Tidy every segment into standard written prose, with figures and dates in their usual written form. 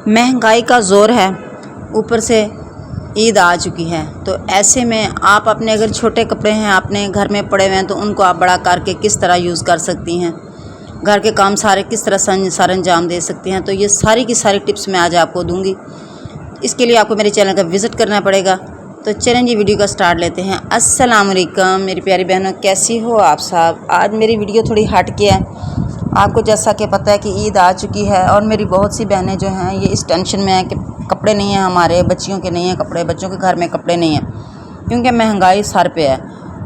महंगाई का ज़ोर है, ऊपर से ईद आ चुकी है। तो ऐसे में आप अपने अगर छोटे कपड़े हैं अपने घर में पड़े हुए हैं तो उनको आप बड़ा करके किस तरह यूज़ कर सकती हैं, घर के काम सारे किस तरह सर अंजाम दे सकती हैं। तो ये सारी की सारी टिप्स मैं आज आपको दूंगी। इसके लिए आपको मेरे चैनल का विज़िट करना पड़ेगा। तो चलें जी वीडियो का स्टार्ट लेते हैं। अस्सलाम वालेकुम मेरी प्यारी बहनों, कैसी हो आप सब। आज मेरी वीडियो थोड़ी हट के है। आपको जैसा कि पता है कि ईद आ चुकी है और मेरी बहुत सी बहनें जो हैं ये इस टेंशन में हैं कि कपड़े नहीं हैं, हमारे बच्चियों के नहीं हैं कपड़े, बच्चों के घर में कपड़े नहीं हैं, क्योंकि महंगाई सर पे है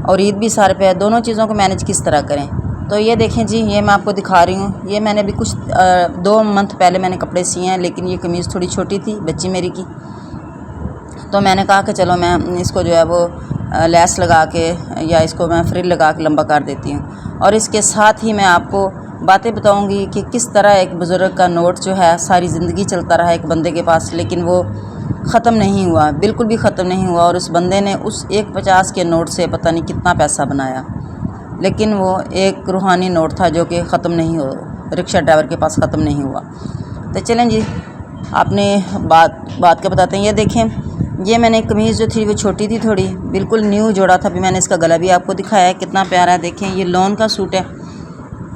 और ईद भी सर पे है। दोनों चीज़ों को मैनेज किस तरह करें। तो ये देखें जी, ये मैं आपको दिखा रही हूँ। ये मैंने अभी कुछ 2 मंथ पहले मैंने कपड़े सिए हैं, लेकिन ये कमीज़ थोड़ी छोटी थी बच्ची मेरी की। तो मैंने कहा कि चलो मैं इसको जो है वो लेस लगा के या इसको मैं फ्रिल लगा के लंबा कर देती हूँ। और इसके साथ ही मैं आपको बातें बताऊंगी कि किस तरह एक बुज़ुर्ग का नोट जो है सारी ज़िंदगी चलता रहा एक बंदे के पास, लेकिन वो ख़त्म नहीं हुआ, बिल्कुल भी ख़त्म नहीं हुआ। और उस बंदे ने उस 150 के नोट से पता नहीं कितना पैसा बनाया, लेकिन वो एक रूहानी नोट था जो कि ख़त्म नहीं हो, रिक्शा ड्राइवर के पास ख़त्म नहीं हुआ। तो चलें जी, आपने बात का बताते हैं। ये देखें, ये मैंने कमीज़ जो थी वो छोटी थी, थोड़ी बिल्कुल न्यू जोड़ा था। अभी मैंने इसका गला भी आपको दिखाया है, कितना प्यारा है। देखें, ये लॉन का सूट है,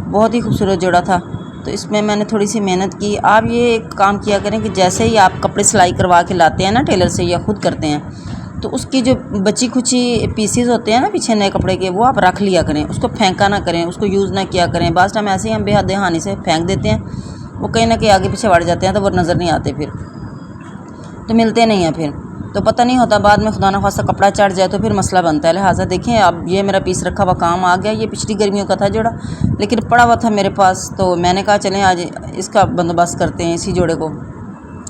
बहुत ही खूबसूरत जोड़ा था। तो इसमें मैंने थोड़ी सी मेहनत की। आप ये एक काम किया करें कि जैसे ही आप कपड़े सिलाई करवा के लाते हैं ना टेलर से या ख़ुद करते हैं, तो उसकी जो बची खुची पीसीज होते हैं ना पीछे नए कपड़े के, वो आप रख लिया करें, उसको फेंका ना करें, उसको यूज़ ना किया करें। बास टाइम ऐसे ही हम बेहद दहानी से फेंक देते हैं, वो कहीं ना कहीं आगे पीछे बढ़ जाते हैं, तो वो नज़र नहीं आते, फिर तो मिलते नहीं हैं, फिर तो पता नहीं होता। बाद में खुदा न खास्ता कपड़ा चढ़ जाए तो फिर मसला बनता है। लिहाजा देखें, अब ये मेरा पीस रखा हुआ काम आ गया। ये पिछली गर्मियों का था जोड़ा, लेकिन पड़ा हुआ था मेरे पास, तो मैंने कहा चलें आज इसका बंदोबस्त करते हैं, इसी जोड़े को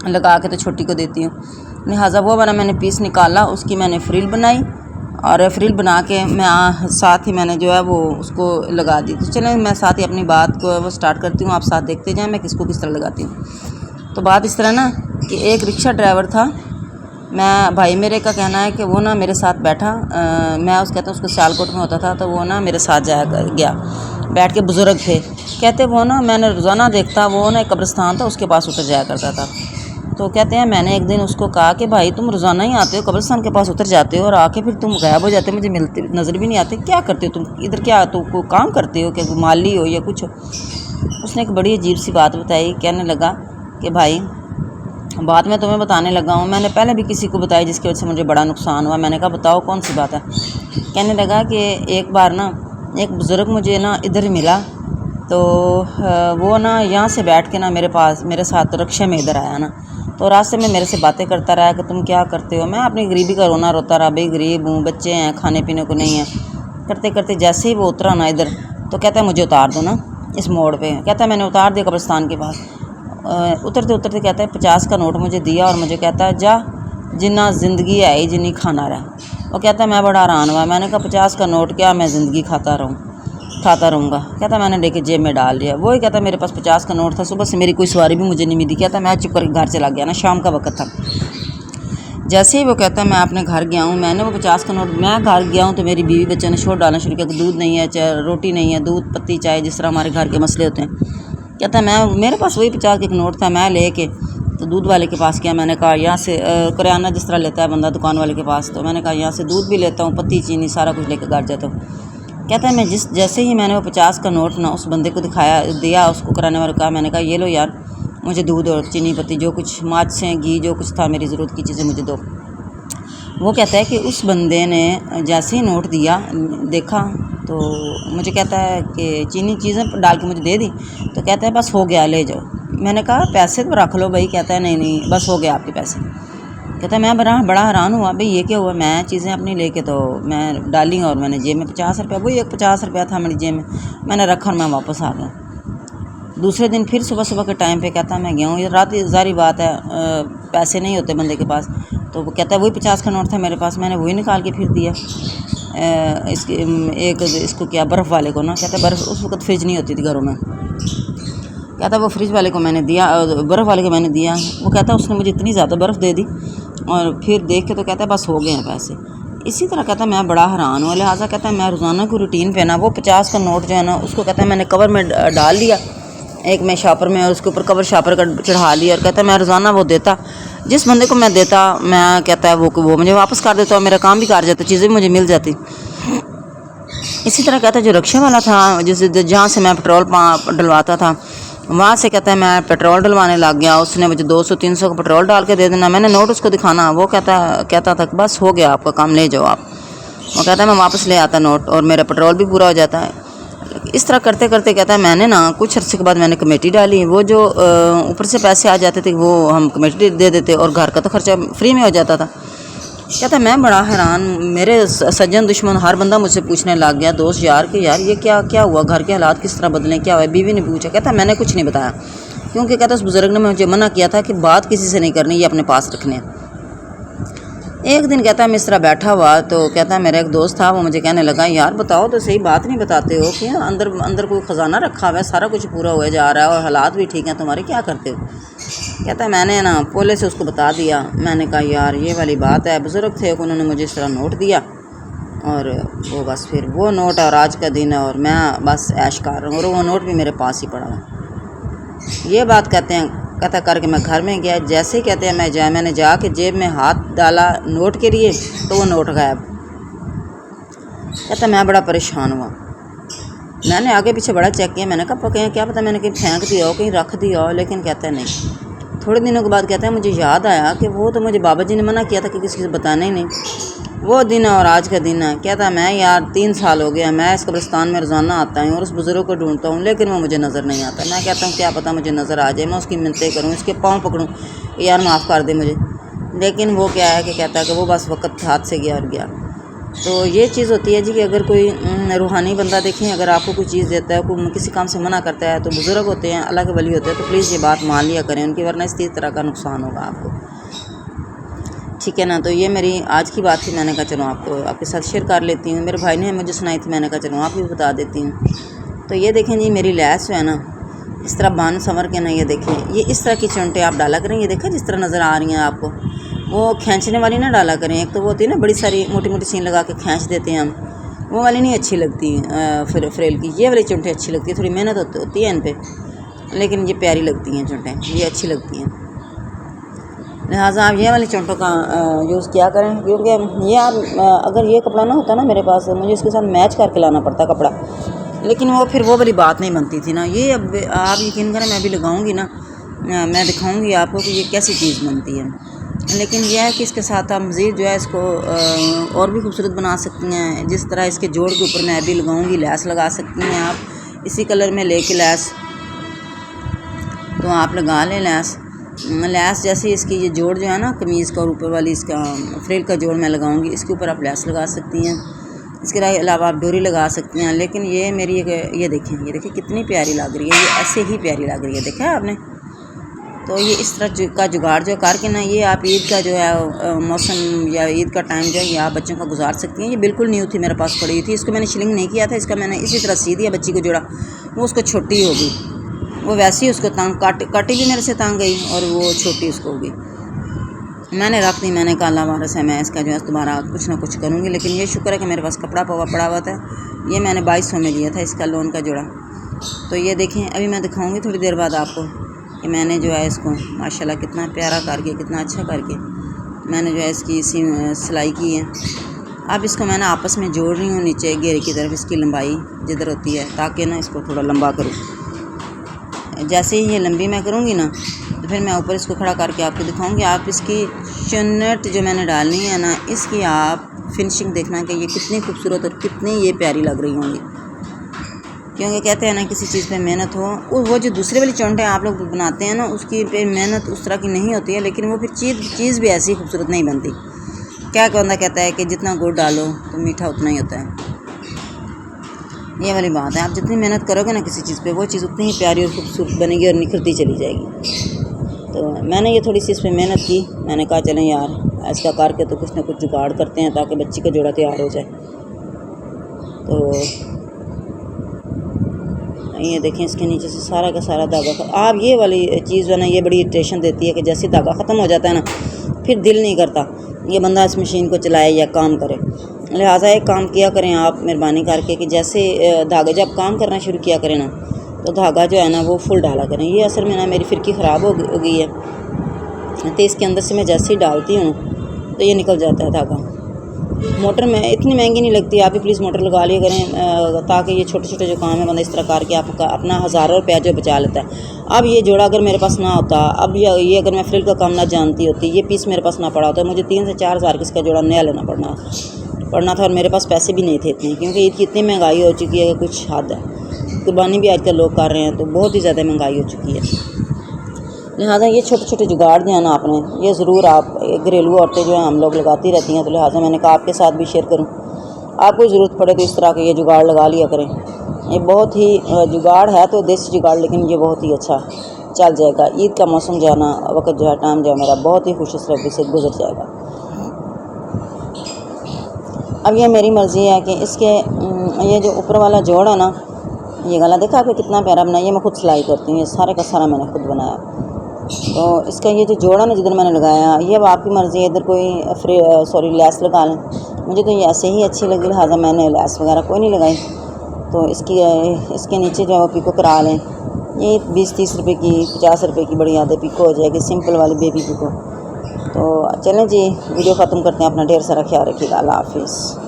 लगा के तो छोटी को देती हूँ। लिहाजा वो बना, मैंने पीस निकाला, उसकी मैंने फ्रिल बनाई और फ्रिल बना के मैं साथ ही मैंने जो है वो उसको लगा दी। तो चलें मैं साथ ही अपनी बात को वो स्टार्ट करती हूँ, आप साथ देखते जाएँ मैं किसको किस तरह लगाती हूँ। तो बात इस तरह ना कि एक रिक्शा ड्राइवर था, मैं भाई मेरे का कहना है कि वो ना मेरे साथ बैठा, मैं कहता हूँ उसको सियालकोट में होता था, तो वो ना मेरे साथ जाया गया, बैठ के बुज़ुर्ग थे। कहते वो ना मैंने रोज़ाना देखता, वो ना एक कब्रिस्तान था उसके पास उतर जाया करता था। तो कहते हैं मैंने एक दिन उसको कहा कि भाई तुम रोज़ाना ही आते हो कब्रिस्तान के पास उतर जाते हो और आके फिर तुम गायब हो जाते हो, मुझे मिलते नज़र भी नहीं आते, क्या करते हो तुम इधर, क्या तो को काम करते हो, क्या माली हो या कुछ हो। उसने एक बड़ी अजीब सी बात बताई। कहने लगा कि भाई बात मैं तुम्हें बताने लगा हूँ, मैंने पहले भी किसी को बताई जिसकी वजह से मुझे बड़ा नुकसान हुआ। मैंने कहा बताओ कौन सी बात है। कहने लगा कि एक बार ना एक बुज़ुर्ग मुझे ना इधर मिला, तो वो ना यहाँ से बैठ के ना मेरे साथ रिक्शे में इधर आया ना, तो रास्ते में मेरे से बातें करता रहा कि तुम क्या करते हो। मैं अपनी गरीबी का रोना रोता रहा, भाई गरीब हूँ, बच्चे हैं, खाने पीने को नहीं है। करते करते जैसे ही वो उतरा ना इधर, तो कहता है मुझे उतार दो ना इस मोड़ पर। कहता है मैंने उतार दिया कब्रिस्तान के पास। उतरते उतरते कहता है 50 का नोट मुझे दिया और मुझे कहता है जा जिन्ना ज़िंदगी आई जिन्नी खाना रहा। वो कहता है मैं बड़ा हैरान हुआ। मैंने कहा 50 का नोट क्या, मैं ज़िंदगी खाता रहूँगा। कहता मैंने लेके जेब में डाल दिया। वही कहता मेरे पास 50 का नोट था, सुबह से मेरी कोई सवारी भी मुझे नहीं मिली। कहता मैं चुप करके घर चला गया ना, शाम का वक्त था। जैसे ही वो कहता है मैं अपने घर गया हूँ, मैंने वो 50 का नोट, मैं घर गया हूँ तो मेरी बीवी बच्चों ने शोर डालना शुरू किया कि दूध नहीं है, चाय रोटी नहीं है, दूध पत्ती चाय, जिस तरह हमारे घर के मसले होते हैं। कहता मेरे पास वही 50 का नोट था, मैं लेके तो दूध वाले के पास गया। मैंने कहा यहाँ से किराना जिस तरह लेता है बंदा दुकान वाले के पास, तो मैंने कहा यहाँ से दूध भी लेता हूँ, पत्ती चीनी सारा कुछ लेकर घर जाता हूँ। कहता है मैं जैसे ही मैंने वो 50 का नोट ना उस बंदे को दिया, उसको किराने वाले को कहा, मैंने कहा ये लो यार, मुझे दूध और चीनी पत्ती जो कुछ माचें घी जो कुछ था मेरी ज़रूरत की चीज़ें मुझे दो। वो कहता है कि उस बंदे ने जैसे ही नोट दिया, देखा तो मुझे कहता है कि चीनी चीज़ें डाल के मुझे दे दी। तो कहता है बस हो गया, ले जाओ। मैंने कहा पैसे तो रख लो भाई। कहता है नहीं बस हो गया आपके पैसे। कहता है मैं बड़ा हैरान हुआ, भाई ये क्या हुआ। मैं चीज़ें अपनी लेके तो मैं डाली और मैंने जेब में 50 रुपया, वही एक 50 रुपया था मेरी जेब में, मैंने रखा और मैं वापस आ गया। दूसरे दिन फिर सुबह के टाइम पे कहता मैं गया हूँ, ये रात ज़ारी बात है, पैसे नहीं होते बंदे के पास। तो वो कहता है वही 50 का नोट था मेरे पास, मैंने वही निकाल के फिर दिया इसको क्या बर्फ़ वाले को ना। कहता बर्फ़ उस वक्त फ्रिज नहीं होती थी घरों में। कहता वो फ्रिज वाले को मैंने दिया, बर्फ़ वाले को मैंने दिया। वो कहता उसने मुझे इतनी ज़्यादा बर्फ़ दे दी और फिर देख के तो कहता है बस हो गए हैं पैसे। इसी तरह कहता मैं बड़ा हैरान हूँ। लिहाजा कहता है मैं रोज़ाना की रूटीन पे ना वो 50 का नोट जो है ना उसको कहता है मैंने कवर में डाल लिया, ایک میں شاپر میں اس کے اوپر کور شاپر کا چڑھا لیا اور کہتا ہے میں روزانہ وہ دیتا، جس بندے کو میں دیتا میں کہتا ہے وہ مجھے واپس کر دیتا اور میرا کام بھی کر جاتا، چیزیں بھی مجھے مل جاتی۔ اسی طرح کہتا ہے جو رکشے والا تھا جہاں سے میں پیٹرول ڈلواتا تھا وہاں سے کہتا ہے میں پیٹرول ڈلوانے لگ گیا، اس نے مجھے 200-300 کا پیٹرول ڈال کے دے دینا، میں نے نوٹ اس کو دکھانا، وہ کہتا تھا بس ہو گیا آپ کا کام، لے جاؤ آپ۔ وہ کہتا ہے میں واپس لے آتا نوٹ اور میرا پیٹرول بھی پورا ہو جاتا ہے۔ اس طرح کرتے کرتے کہتا ہے میں نے نا کچھ عرصے کے بعد میں نے کمیٹی ڈالی، وہ جو اوپر سے پیسے آ جاتے تھے وہ ہم کمیٹی دے دیتے اور گھر کا تو خرچہ فری میں ہو جاتا تھا۔ کہتا ہے میں بڑا حیران، میرے سجن دشمن ہر بندہ مجھ سے پوچھنے لگ گیا، دوست یار کہ یار یہ کیا ہوا، گھر کے حالات کس طرح بدلیں، کیا ہوا؟ بیوی نے پوچھا، کہتا ہے میں نے کچھ نہیں بتایا، کیونکہ کہتا ہے اس بزرگ نے مجھے منع کیا تھا کہ بات کسی سے نہیں کرنی، یہ اپنے پاس رکھنے۔ ایک دن کہتا ہے میں اس طرح بیٹھا ہوا تو کہتا ہے میرا ایک دوست تھا، وہ مجھے کہنے لگا یار بتاؤ تو صحیح، بات نہیں بتاتے ہو کہ اندر کوئی خزانہ رکھا ہوا ہے، سارا کچھ پورا ہوا جا رہا ہے اور حالات بھی ٹھیک ہیں تمہارے، کیا کرتے ہو؟ کہتا ہے میں نے نا پولے سے اس کو بتا دیا، میں نے کہا یار یہ والی بات ہے، بزرگ تھے انہوں نے مجھے اس طرح نوٹ دیا اور وہ بس پھر وہ نوٹ اور آج کا دن ہے اور میں بس عیش کر رہا ہوں اور وہ نوٹ بھی میرے پاس ہی پڑا ہے۔ یہ بات کہتا کر کے میں گھر میں گیا، جیسے ہی کہتے ہیں میں نے جا کے جیب میں ہاتھ ڈالا نوٹ کے لیے تو وہ نوٹ غائب۔ کہتا میں بڑا پریشان ہوا، میں نے آگے پیچھے بڑا چیک کیا، میں نے کہا کیا پتہ میں نے کہیں پھینک دیا ہو، کہیں رکھ دیا ہو، لیکن کہتا ہے نہیں۔ تھوڑے دنوں کے بعد کہتا ہے مجھے یاد آیا کہ وہ تو مجھے بابا جی نے منع کیا تھا کہ کسی سے بتانا ہی نہیں، وہ دن اور آج کا دن ہے۔ کہتا میں یار 3 سال ہو گیا، میں اس قبرستان میں روزانہ آتا ہوں اور اس بزرگ کو ڈھونڈتا ہوں لیکن وہ مجھے نظر نہیں آتا۔ میں کہتا ہوں کیا پتہ مجھے نظر آ جائے، میں اس کی منتیں کروں، اس کے پاؤں پکڑوں کہ یار معاف کر دے مجھے، لیکن وہ کیا ہے کہ کہتا ہے کہ وہ بس وقت ہاتھ سے گیا اور گیا۔ تو یہ چیز ہوتی ہے جی کہ اگر کوئی روحانی بندہ دیکھیں اگر آپ کو کوئی چیز دیتا ہے، کوئی کسی کام سے منع کرتا ہے، تو بزرگ ہوتے ہیں، اللہ کے ولی ہوتے ہیں، تو پلیز یہ بات مان لیا کریں ان کی، ورنہ اس طرح کا نقصان ہوگا آپ کو، ٹھیک ہے نا۔ تو یہ میری آج کی بات تھی، میں نے کہا چلو آپ کے ساتھ شیئر کر لیتی ہوں، میرے بھائی نے مجھے سنائی تھی، میں نے کہا چلو آپ بھی بتا دیتی ہوں۔ تو یہ دیکھیں جی میری لیس جو ہے نا اس طرح بان سنور کے نا، یہ دیکھیں یہ اس طرح کی چونٹیں آپ ڈالا کریں، یہ دیکھیں جس طرح نظر آ رہی ہیں آپ کو، وہ کھینچنے والی نہ ڈالا کریں، ایک تو وہ ہوتی ہے نا بڑی ساری موٹی موٹی سین لگا کے کھینچ دیتے ہیں ہم، وہ والی نہیں اچھی لگتی فریل کی، یہ والی چونٹیں اچھی لگتی ہیں، تھوڑی محنت ہوتی ہے ان پہ لیکن یہ پیاری لگتی ہیں چونٹیں، یہ اچھی لگتی ہیں، لہٰذا آپ یہ والی چونٹوں کا یوز کیا کریں، کیونکہ یہ آپ اگر یہ کپڑا نہ ہوتا نا میرے پاس، مجھے اس کے ساتھ میچ کر کے لانا پڑتا کپڑا، لیکن پھر وہ والی بات نہیں بنتی تھی نا۔ یہ اب آپ یقین کریں میں بھی لگاؤں گی نا، میں دکھاؤں گی آپ کو کہ یہ کیسی چیز بنتی ہے، لیکن یہ ہے کہ اس کے ساتھ آپ مزید جو ہے اس کو اور بھی خوبصورت بنا سکتی ہیں، جس طرح اس کے جوڑ کے اوپر میں ابھی لگاؤں گی لیس لگا سکتی ہیں آپ، اسی کلر میں لے کے لیس تو آپ لگا لیں لیس جیسے اس کی یہ جوڑ جو ہے نا قمیض کا اور اوپر والی اس کا فریل کا جوڑ میں لگاؤں گی، اس کے اوپر آپ لیس لگا سکتی ہیں، اس کے علاوہ آپ ڈوری لگا سکتی ہیں، لیکن یہ میری یہ دیکھیں کتنی پیاری لگ رہی ہے، یہ ایسے ہی پیاری لگ رہی ہے، دیکھا آپ نے۔ تو یہ اس طرح کا جگاڑ جو کر کے نا، یہ آپ عید کا جو ہے موسم یا عید کا ٹائم جو ہے یہ آپ بچوں کا گزار سکتی ہیں۔ یہ بالکل نیو تھی، میرے پاس پڑی ہوئی تھی، اس کو میں نے شلنگ نہیں کیا تھا، اس کا میں نے اسی طرح سی دیا بچی کو جوڑا، وہ اس کو چھوٹی ہوگی، وہ ویسے ہی اس کو تانگ کاٹی بھی میرے سے تانگ گئی اور وہ چھوٹی اس کو ہوگی، میں نے رکھ دی، میں نے کہا اللہ وارث ہے میں اس کا جو ہے دوبارہ کچھ نہ کچھ کروں گی، لیکن یہ شکر ہے کہ میرے پاس کپڑا پڑا ہوا تھا، یہ میں نے 2200 میں لیا تھا اس کا لون کا جوڑا۔ تو یہ دیکھیں ابھی میں دکھاؤں گی تھوڑی دیر بعد آپ کو کہ میں نے جو ہے اس کو ماشاءاللہ کتنا پیارا کر کے، کتنا اچھا کر کے میں نے جو ہے اس کی سلائی کی ہے۔ اب اس کو میں نے آپس میں جوڑ رہی ہوں نیچے گھیرے کی طرف، اس کی لمبائی جدھر ہوتی ہے تاکہ نا اس کو تھوڑا لمبا کروں، جیسے ہی یہ لمبی میں کروں گی نا تو پھر میں اوپر اس کو کھڑا کر کے آپ کو دکھاؤں گی۔ آپ اس کی چنٹ جو میں نے ڈالنی ہے نا، اس کی آپ فنشنگ دیکھنا کہ یہ کتنی خوبصورت اور کتنی یہ پیاری لگ رہی ہوں گی، کیونکہ کہتے ہیں نا کسی چیز پہ محنت ہو، وہ جو دوسرے والی چونٹیں آپ لوگ بناتے ہیں نا اس کی پہ محنت اس طرح کی نہیں ہوتی ہے، لیکن وہ پھر چیز بھی ایسی خوبصورت نہیں بنتی۔ کیا بندہ کہتا ہے کہ جتنا گڑ ڈالو تو میٹھا اتنا ہی ہوتا ہے، یہ والی بات ہے، آپ جتنی محنت کرو گے نا کسی چیز پہ وہ چیز اتنی ہی پیاری اور خوبصورت بنے گی اور نکھرتی چلی جائے گی۔ تو میں نے یہ تھوڑی سی اس پہ محنت کی، میں نے کہا چلیں یار ایسا کر کے تو کچھ نہ کچھ جگاڑ کرتے ہیں تاکہ بچی کا جوڑا تیار ہو جائے۔ تو یہ دیکھیں اس کے نیچے سے سارا کا سارا دھاگا، آپ یہ والی چیز جو ہے نا یہ بڑی اریٹیشن دیتی ہے کہ جیسے دھاگا ختم ہو جاتا ہے نا پھر دل نہیں کرتا یہ بندہ اس مشین کو چلائے یا کام کرے، لہٰذا ایک کام کیا کریں آپ مہربانی کر کے کہ جیسے دھاگے جب کام کرنا شروع کیا کریں نا तो धागा जो है ना वो फुल डाला करें। ये असल में ना मेरी फिरकी ख़राब हो गई है, तो इसके अंदर से मैं जैसे ही डालती हूँ तो ये निकल जाता है धागा। मोटर में इतनी महंगी नहीं लगती, आप भी प्लीज़ मोटर लगा लिया करें, ताकि ये छोटे छोटे जो काम है बंदा इस तरह करके आपका अपना हज़ारों रुपया जो बचा लेता है। अब ये जोड़ा अगर मेरे पास ना होता, अब ये अगर मैं फ्रिल का काम ना जानती होती, ये पीस मेरे पास ना पड़ा होता, मुझे 3 से 4 हज़ार किसका जोड़ा नया लेना पड़ना था, और मेरे पास पैसे भी नहीं थे इतने, क्योंकि ईद की इतनी महंगाई हो चुकी है कि कुछ हद है। कुर्बानी भी आजकल लोग कर रहे हैं, तो बहुत ही ज़्यादा महंगाई हो चुकी है। लिहाजा ये छोटे छोटे जुगाड़ जो है ना आपने, ये ज़रूर आप घरेलू औरतें जो हैं हम लोग लगाती रहती हैं, तो लिहाजा मैंने कहा आपके साथ भी शेयर करूं। आपको ज़रूरत पड़े तो इस तरह के ये जुगाड़ लगा लिया करें। ये बहुत ही जुगाड़ है तो देसी जुगाड़, लेकिन ये बहुत ही अच्छा चल जाएगा। ईद का मौसम जो है ना, वक्त जो है, टाइम जो है मेरा बहुत ही खुशनसीबी से गुजर जाएगा। अब ये मेरी मर्ज़ी है कि इसके ये जो ऊपर वाला जोड़ है ना, ये गला देखा आपको कितना प्यारा बनाया, ये मैं खुद सिलाई करती हूँ, ये सारे का सारा मैंने खुद बनाया। तो इसका ये जो जोड़ा ना जिधर मैंने लगाया, ये अब आपकी मर्ज़ी है, इधर कोई लेस लगा लें। मुझे तो ये ऐसे ही अच्छी लगी, लिहाजा मैंने लेस वगैरह कोई नहीं लगाई। तो इसके नीचे जो है वो पिको करा लें। ये 20-30 रुपये की, 50 रुपये की बड़ी आधे पिको हो जाएगी, सिंपल वाली बेबी पिको। तो चलें जी, वीडियो ख़त्म करते हैं। अपना ढेर सारा ख्याल रखिएगा। अल्लाह हाफिज़।